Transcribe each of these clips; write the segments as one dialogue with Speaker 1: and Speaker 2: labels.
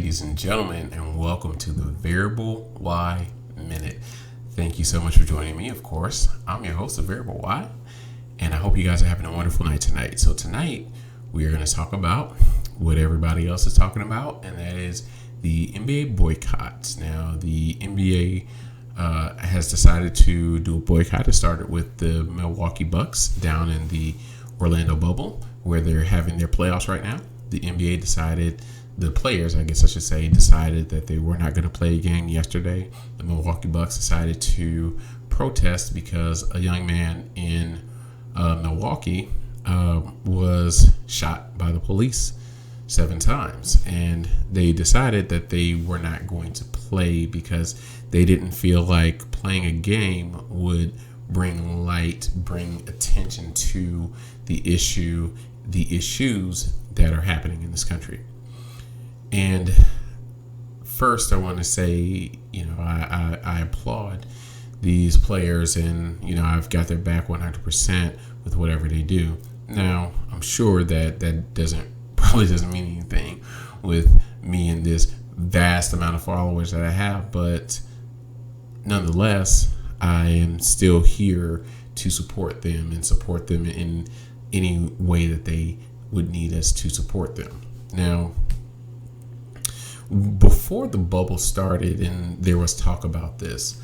Speaker 1: ladies and gentlemen, and welcome to the Variable Y Minute. Thank you so much for joining me. Of course, I'm your host of Variable Y, and I hope you guys are having a wonderful night tonight. So tonight, we are going to talk about what everybody else is talking about, and that is the NBA boycott. Now, the NBA has decided to do a boycott. It started with the Milwaukee Bucks down in the Orlando bubble, where they're having their playoffs right now. The NBA decided, the players, I guess I should say, decided that they were not going to play a game yesterday. The Milwaukee Bucks decided to protest because a young man in Milwaukee was shot by the police 7 times. And they decided that they were not going to play because they didn't feel like playing a game would bring attention to the issues that are happening in this country. And first, I want to say, I applaud these players, and I've got their back 100% with whatever they do. Now, I'm sure that probably doesn't mean anything with me and this vast amount of followers that I have, but nonetheless, I am still here to support them and support them in any way that they would need us to support them. Now, before the bubble started and there was talk about this,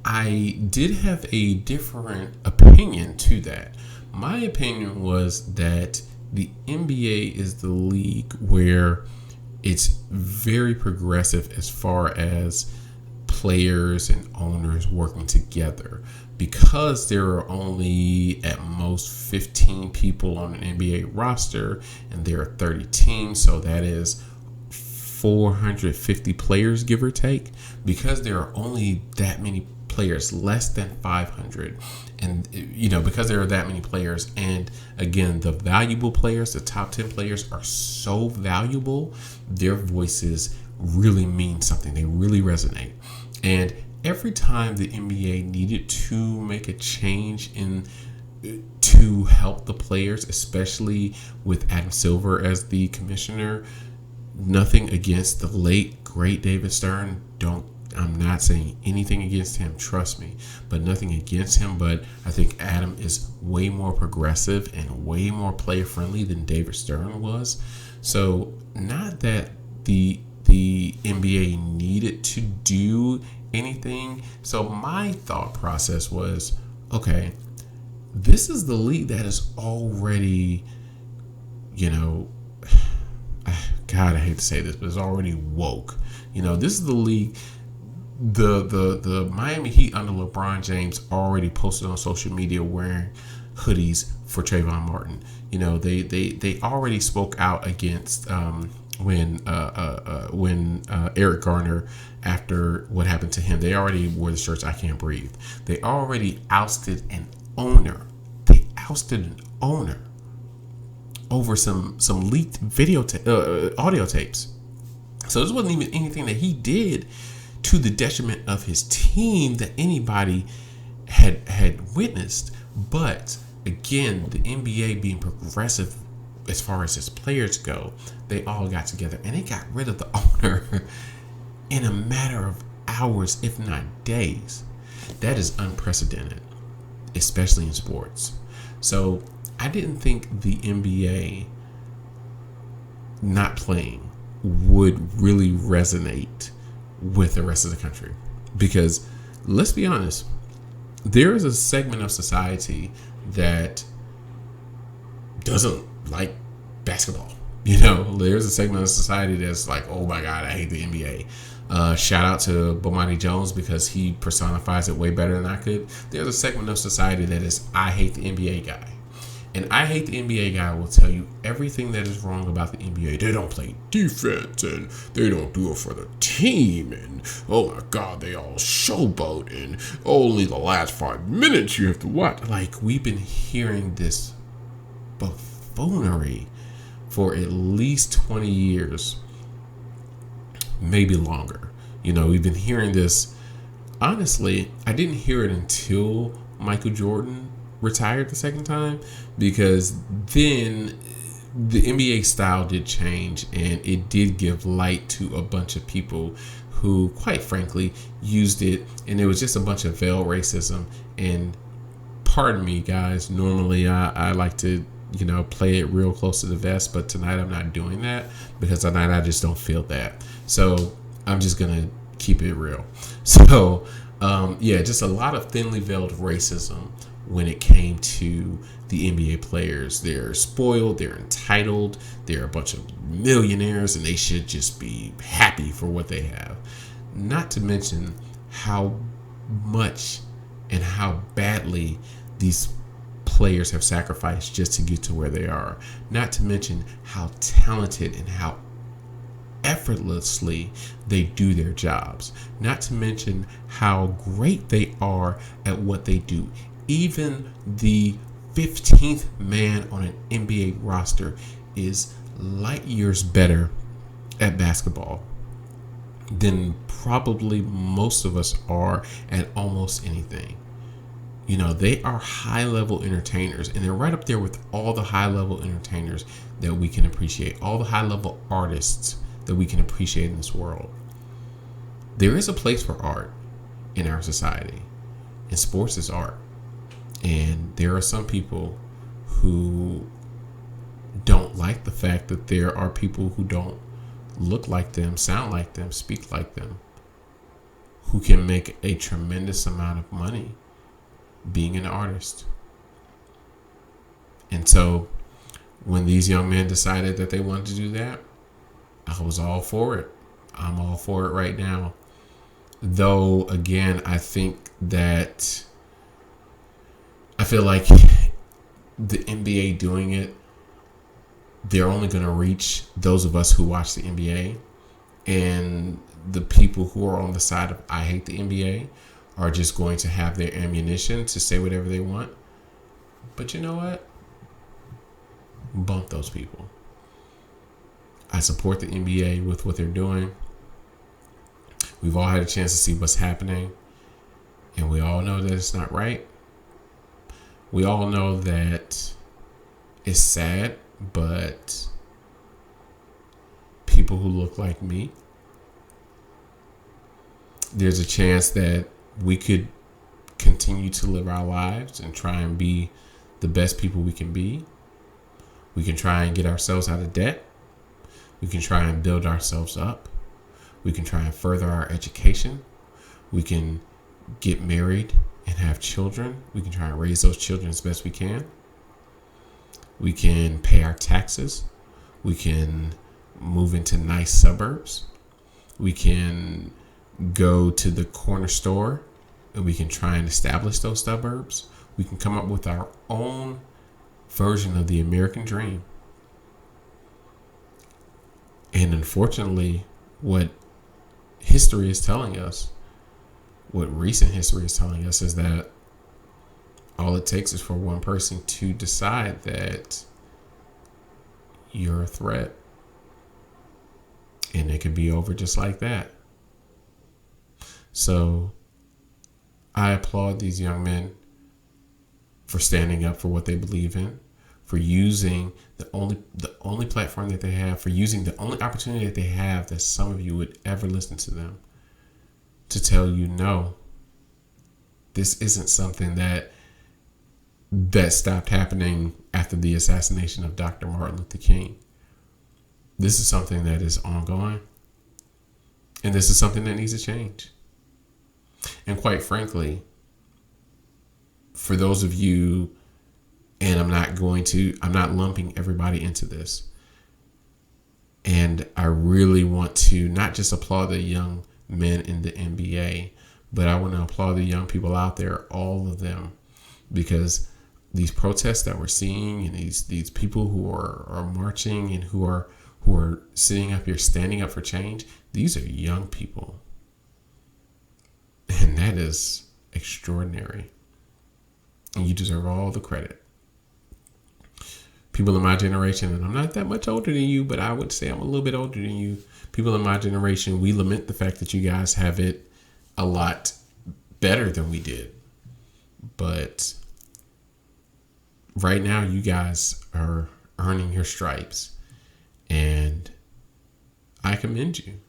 Speaker 1: I did have a different opinion to that. My opinion was that the NBA is the league where it's very progressive as far as players and owners working together, because there are only at most 15 people on an NBA roster and there are 30 teams, so that is 450 players, give or take. Because there are only that many players, less than 500, and because there are that many players, and again, the valuable players, the top 10 players, are so valuable, their voices really mean something. They really resonate. And every time the NBA needed to make a change to help the players, especially with Adam Silver as the commissioner, nothing against the late great David Stern. I'm not saying anything against him, trust me, but nothing against him. But I think Adam is way more progressive and way more player friendly than David Stern was. So not that the NBA needed to do anything. So my thought process was, okay, this is the league that is already, God, I hate to say this, but it's already woke. This is the league. The Miami Heat under LeBron James already posted on social media wearing hoodies for Trayvon Martin. They already spoke out against when Eric Garner, after what happened to him, they already wore the shirts "I Can't Breathe." They already ousted an owner. Over some leaked audio tapes. So this wasn't even anything that he did to the detriment of his team that anybody had witnessed. But again, the NBA being progressive as far as its players go, they all got together and they got rid of the owner in a matter of hours, if not days. That is unprecedented, especially in sports. So I didn't think the NBA not playing would really resonate with the rest of the country, because let's be honest, there is a segment of society that doesn't like basketball. There's a segment of society that's like, oh my God, I hate the NBA. Shout out to Bomani Jones, because he personifies it way better than I could. There's a segment of society that is, I hate the NBA guy. And I hate the NBA guy will tell you everything that is wrong about the NBA. They don't play defense, and they don't do it for the team, and oh my God, they all showboat, and only the last 5 minutes you have to watch. Like, we've been hearing this buffoonery for at least 20 years, maybe longer. We've been hearing this. Honestly, I didn't hear it until Michael Jordan retired the second time, because then the NBA style did change, and it did give light to a bunch of people who, quite frankly, used it, and it was just a bunch of veiled racism. And pardon me, guys, normally I like to, play it real close to the vest, but tonight I'm not doing that because tonight I just don't feel that. So I'm just going to keep it real. So, just a lot of thinly veiled racism when it came to the NBA players. They're spoiled, they're entitled, they're a bunch of millionaires, and they should just be happy for what they have. Not to mention how much and how badly these players have sacrificed just to get to where they are. Not to mention how talented and how effortlessly they do their jobs. Not to mention how great they are at what they do. Even the 15th man on an NBA roster is light years better at basketball than probably most of us are at almost anything. They are high-level entertainers, and they're right up there with all the high-level entertainers that we can appreciate, all the high-level artists that we can appreciate in this world. There is a place for art in our society, and sports is art. And there are some people who don't like the fact that there are people who don't look like them, sound like them, speak like them, who can make a tremendous amount of money being an artist. And so when these young men decided that they wanted to do that, I was all for it. I'm all for it right now. Though, again, I think that I feel like the NBA doing it, they're only going to reach those of us who watch the NBA, and the people who are on the side of I hate the NBA are just going to have their ammunition to say whatever they want. But you know what? Bump those people. I support the NBA with what they're doing. We've all had a chance to see what's happening, and we all know that it's not right. We all know that it's sad, but people who look like me, there's a chance that we could continue to live our lives and try and be the best people we can be. We can try and get ourselves out of debt. We can try and build ourselves up. We can try and further our education. We can get married and have children. We can try and raise those children as best we can. We can pay our taxes. We can move into nice suburbs. We can go to the corner store and we can try and establish those suburbs. We can come up with our own version of the American dream. And unfortunately, what history is telling us, what recent history is telling us, is that all it takes is for one person to decide that you're a threat, and it could be over just like that. So I applaud these young men for standing up for what they believe in, for using the only platform that they have, for using the only opportunity that they have that some of you would ever listen to them, to tell you, no, this isn't something that stopped happening after the assassination of Dr. Martin Luther King. This is something that is ongoing, and this is something that needs to change. And quite frankly, for those of you, and I'm not lumping everybody into this, and I really want to not just applaud the young men in the NBA, but I want to applaud the young people out there, all of them, because these protests that we're seeing and these people who are marching and who are sitting up here standing up for change, these are young people. And that is extraordinary. And you deserve all the credit. People in my generation, and I'm not that much older than you, but I would say I'm a little bit older than you. People in my generation, we lament the fact that you guys have it a lot better than we did. But right now, you guys are earning your stripes. And I commend you.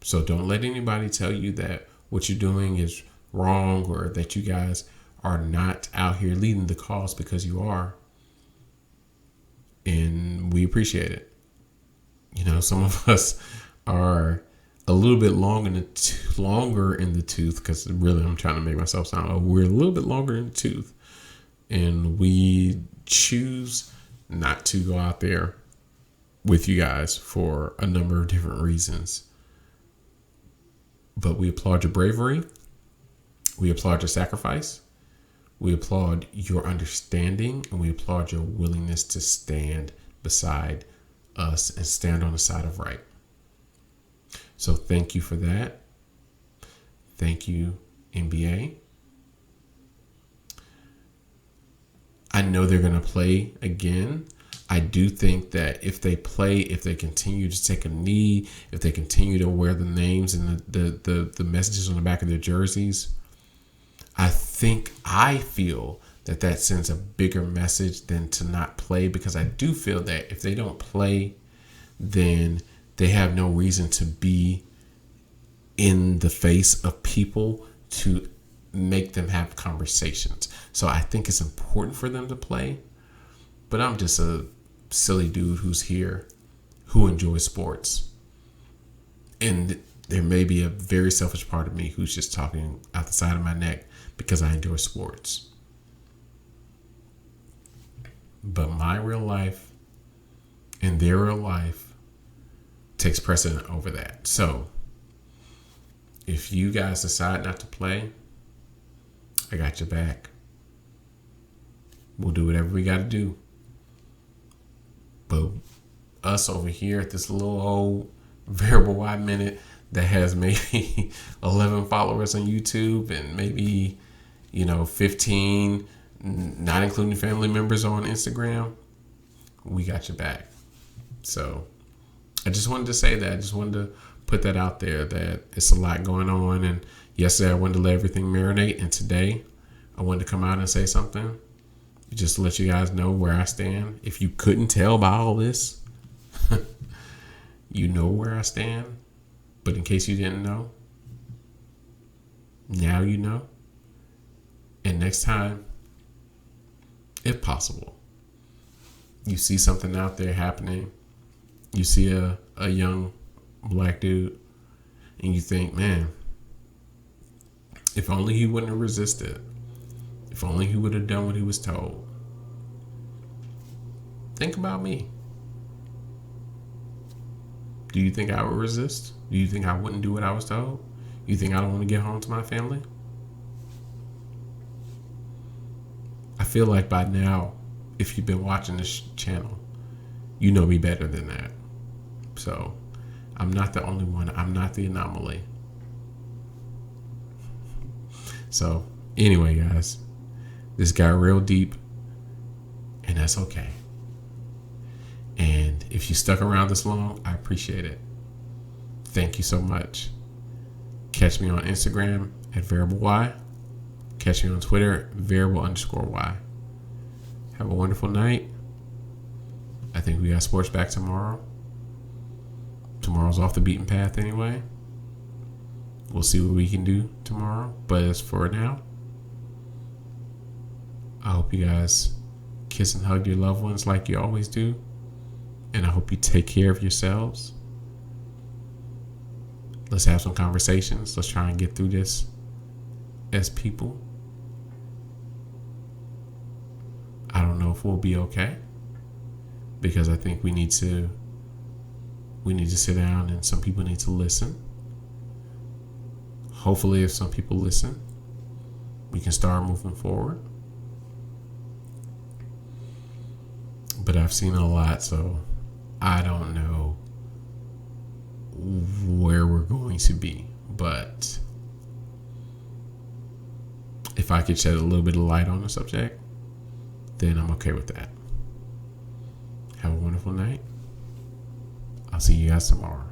Speaker 1: So don't let anybody tell you that what you're doing is wrong or that you guys are not out here leading the cause, because you are. And we appreciate it. You know, some of us are a little bit longer in the tooth, because really I'm trying to make myself sound old. We're a little bit longer in the tooth, and we choose not to go out there with you guys for a number of different reasons. But we applaud your bravery. We applaud your sacrifice. We applaud your understanding, and we applaud your willingness to stand beside us and stand on the side of right. So thank you for that. Thank you, NBA. I know they're going to play again. I do think that if they continue to take a knee, if they continue to wear the names and the messages on the back of their jerseys, I feel that sends a bigger message than to not play, because I do feel that if they don't play, then they have no reason to be in the face of people to make them have conversations. So I think it's important for them to play, but I'm just a silly dude who's here, who enjoys sports. And there may be a very selfish part of me who's just talking out the side of my neck because I enjoy sports. But my real life and their real life takes precedent over that. So if you guys decide not to play, I got your back. We'll do whatever we got to do. But us over here at this little old Variable Y Minute that has maybe 11 followers on YouTube and maybe, 15, not including family members, on Instagram, we got your back. So I just wanted to say that. I just wanted to put that out there, that it's a lot going on. And yesterday I wanted to let everything marinate. And today I wanted to come out and say something, just to let you guys know where I stand. If you couldn't tell by all this, you know where I stand. But in case you didn't know, now you know. And next time, if possible, you see something out there happening, you see a young black dude, and you think, man, if only he wouldn't have resisted. If only he would have done what he was told. Think about me. Do you think I would resist? Do you think I wouldn't do what I was told? You think I don't want to get home to my family? I feel like by now, if you've been watching this channel, you know me better than that. So I'm not the only one. I'm not the anomaly. So anyway, guys, this got real deep, and that's okay. And if you stuck around this long, I appreciate it. Thank you so much. Catch me on Instagram at Variable Y. Catch me on Twitter, Variable_Y. Have a wonderful night. I think we got sports back tomorrow. Tomorrow's off the beaten path anyway. We'll see what we can do tomorrow. But as for now, I hope you guys kiss and hug your loved ones like you always do. And I hope you take care of yourselves. Let's have some conversations. Let's try and get through this as people. I don't know if we'll be okay, because I think we need to sit down, and some people need to listen. Hopefully, if some people listen, we can start moving forward. But I've seen a lot, so I don't know where we're going to be. But if I could shed a little bit of light on the subject, then I'm okay with that. Have a wonderful night. I'll see you guys tomorrow.